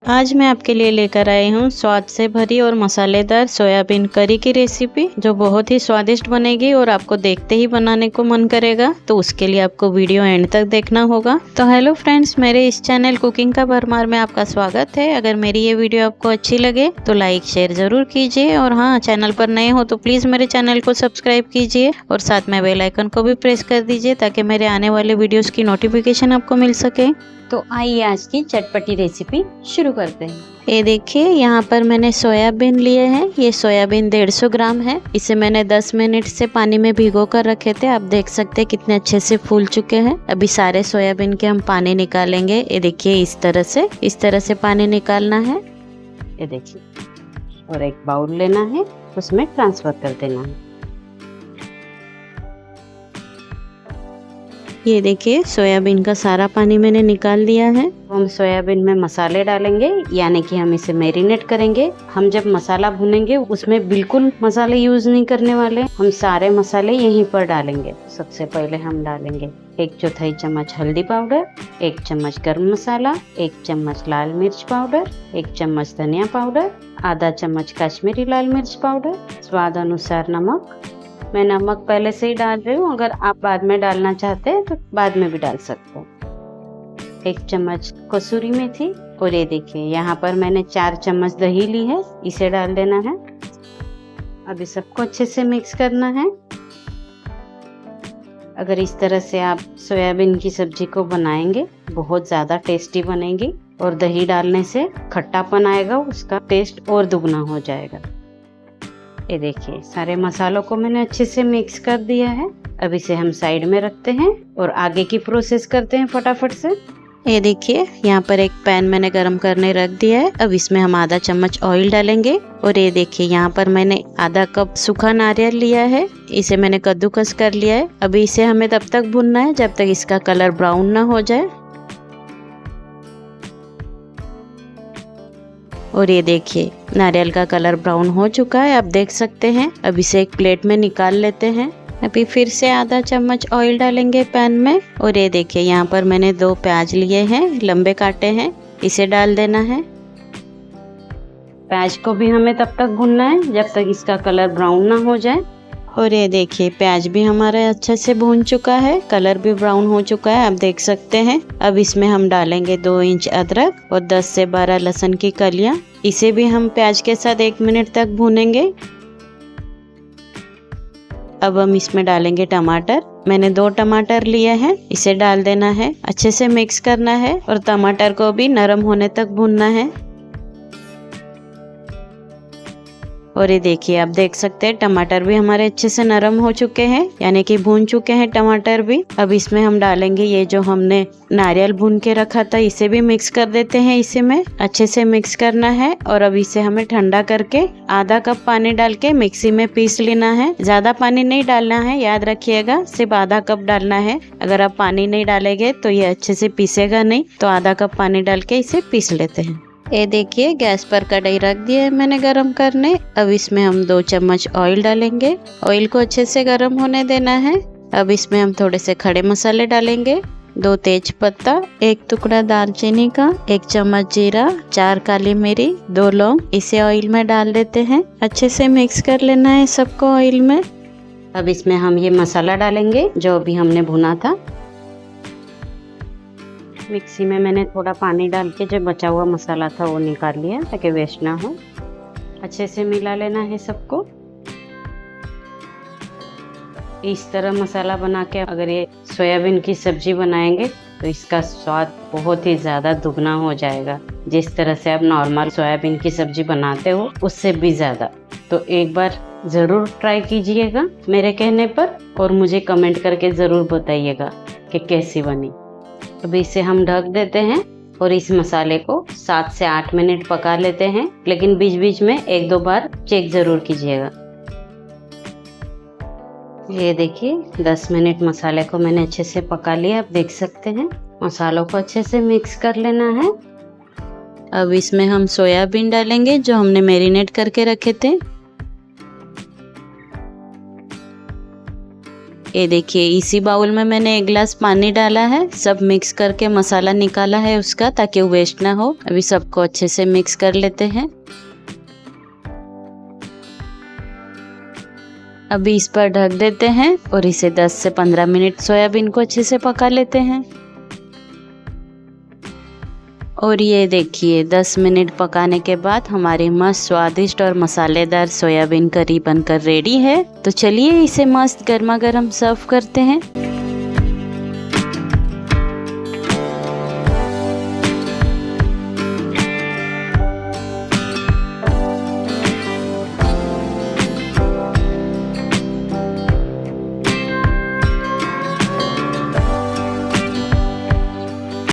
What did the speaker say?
आज मैं आपके लिए लेकर आई हूँ स्वाद से भरी और मसालेदार सोयाबीन करी की रेसिपी, जो बहुत ही स्वादिष्ट बनेगी और आपको देखते ही बनाने को मन करेगा। तो उसके लिए आपको वीडियो एंड तक देखना होगा। तो हेलो फ्रेंड्स, मेरे इस चैनल कुकिंग का भरमार में आपका स्वागत है। अगर मेरी ये वीडियो आपको अच्छी लगे तो लाइक शेयर जरूर कीजिए, और हाँ, चैनल पर नए हो तो प्लीज मेरे चैनल को सब्सक्राइब कीजिए और साथ में बेल आइकन को भी प्रेस कर दीजिए, ताकि मेरे आने वाले वीडियोस की नोटिफिकेशन आपको मिल सके। तो आइए आज की चटपटी रेसिपी शुरू करते हैं। ये देखिए, यहाँ पर मैंने सोयाबीन लिए हैं। ये सोयाबीन 150 ग्राम है। इसे मैंने 10 मिनट से पानी में भिगो कर रखे थे। आप देख सकते हैं कितने अच्छे से फूल चुके हैं। अभी सारे सोयाबीन के हम पानी निकालेंगे। ये देखिए, इस तरह से पानी निकालना है। ये देखिए, और एक बाउल लेना है, उसमें ट्रांसफर कर देना है। ये देखिए, सोयाबीन का सारा पानी मैंने निकाल दिया है। हम सोयाबीन में मसाले डालेंगे, यानी कि हम इसे मैरिनेट करेंगे। हम जब मसाला भुनेंगे उसमें बिल्कुल मसाले यूज नहीं करने वाले, हम सारे मसाले यहीं पर डालेंगे। सबसे पहले हम डालेंगे 1/4 चम्मच हल्दी पाउडर, 1 चम्मच गरम मसाला, 1 चम्मच लाल मिर्च पाउडर, 1 चम्मच धनिया पाउडर, आधा चम्मच कश्मीरी लाल मिर्च पाउडर, स्वाद अनुसार नमक। मैं नमक पहले से ही डाल रही हूँ, अगर आप बाद में डालना चाहते हैं तो बाद में भी डाल सकते हैं। 1 चम्मच कसूरी मेथी, और ये देखिए यहाँ पर मैंने 4 चम्मच दही ली है, इसे डाल देना है। अभी सबको अच्छे से मिक्स करना है। अगर इस तरह से आप सोयाबीन की सब्जी को बनाएंगे, बहुत ज़्यादा टेस्टी बनेगी, और दही डालने से खट्टापन आएगा, उसका टेस्ट और दुगना हो जाएगा। ये देखिए, सारे मसालों को मैंने अच्छे से मिक्स कर दिया है। अब इसे हम साइड में रखते हैं और आगे की प्रोसेस करते हैं फटाफट से। ये देखिए, यहाँ पर एक पैन मैंने गरम करने रख दिया है। अब इसमें हम आधा चम्मच ऑयल डालेंगे, और ये देखिए यहाँ पर मैंने आधा कप सूखा नारियल लिया है। इसे मैंने कद्दूकस कर लिया है। अभी इसे हमें तब तक भूनना है जब तक इसका कलर ब्राउन ना हो जाए। और ये देखिए, नारियल का कलर ब्राउन हो चुका है, आप देख सकते हैं। अब इसे एक प्लेट में निकाल लेते हैं। अभी फिर से आधा चम्मच ऑयल डालेंगे पैन में, और ये देखिए यहाँ पर मैंने 2 प्याज लिए हैं, लंबे काटे हैं, इसे डाल देना है। प्याज को भी हमें तब तक भूनना है जब तक इसका कलर ब्राउन ना हो जाए। और ये देखिए, प्याज भी हमारा अच्छे से भून चुका है, कलर भी ब्राउन हो चुका है, आप देख सकते हैं। अब इसमें हम डालेंगे 2 इंच अदरक और 10 से 12 लहसुन की कलियां। इसे भी हम प्याज के साथ 1 मिनट तक भूनेंगे। अब हम इसमें डालेंगे टमाटर। मैंने 2 टमाटर लिए हैं, इसे डाल देना है। अच्छे से मिक्स करना है और टमाटर को भी नरम होने तक भूनना है। और ये देखिए, आप देख सकते हैं टमाटर भी हमारे अच्छे से नरम हो चुके हैं, यानी कि भून चुके हैं टमाटर भी। अब इसमें हम डालेंगे ये जो हमने नारियल भून के रखा था, इसे भी मिक्स कर देते हैं। इसे में अच्छे से मिक्स करना है, और अब इसे हमें ठंडा करके आधा कप पानी डाल के मिक्सी में पीस लेना है। ज्यादा पानी नहीं डालना है, याद रखिएगा, सिर्फ आधा कप डालना है। अगर आप पानी नहीं डालेंगे तो ये अच्छे से पीसेगा नहीं, तो आधा कप पानी डाल के इसे पीस लेते हैं। ये देखिए, गैस पर कढ़ाई रख दिया है मैंने गरम करने। अब इसमें हम 2 चम्मच ऑयल डालेंगे। ऑयल को अच्छे से गरम होने देना है। अब इसमें हम थोड़े से खड़े मसाले डालेंगे। 2 तेज पत्ता, 1 टुकड़ा दालचीनी का, 1 चम्मच जीरा, 4 काली मिरी, 2 लौंग, इसे ऑयल में डाल देते हैं। अच्छे से मिक्स कर लेना है सबको ऑयल में। अब इसमें हम ये मसाला डालेंगे जो अभी हमने भुना था। मिक्सी में मैंने थोड़ा पानी डाल के जो बचा हुआ मसाला था वो निकाल लिया, ताकि वेस्ट ना हो। अच्छे से मिला लेना है सबको। इस तरह मसाला बना के अगर ये सोयाबीन की सब्जी बनाएंगे तो इसका स्वाद बहुत ही ज़्यादा दुगना हो जाएगा। जिस तरह से आप नॉर्मल सोयाबीन की सब्जी बनाते हो उससे भी ज़्यादा। तो एक बार ज़रूर ट्राई कीजिएगा मेरे कहने पर, और मुझे कमेंट करके ज़रूर बताइएगा कि कैसी बनी। अभी इसे हम ढक देते हैं और इस मसाले को 7 से 8 मिनट पका लेते हैं, लेकिन बीच बीच में 1-2 बार चेक जरूर कीजिएगा। ये देखिए, 10 मिनट मसाले को मैंने अच्छे से पका लिया, आप देख सकते हैं। मसालों को अच्छे से मिक्स कर लेना है। अब इसमें हम सोयाबीन डालेंगे जो हमने मैरिनेट करके रखे थे। ये देखिए इसी बाउल में मैंने 1 गिलास पानी डाला है, सब मिक्स करके मसाला निकाला है उसका, ताकि वेस्ट ना हो। अभी सबको अच्छे से मिक्स कर लेते हैं। अभी इस पर ढक देते हैं और इसे 10 से 15 मिनट सोयाबीन को अच्छे से पका लेते हैं। और ये देखिए 10 मिनट पकाने के बाद हमारी मस्त स्वादिष्ट और मसालेदार सोयाबीन करी बनकर रेडी है। तो चलिए इसे मस्त गर्मा गर्म सर्व करते हैं।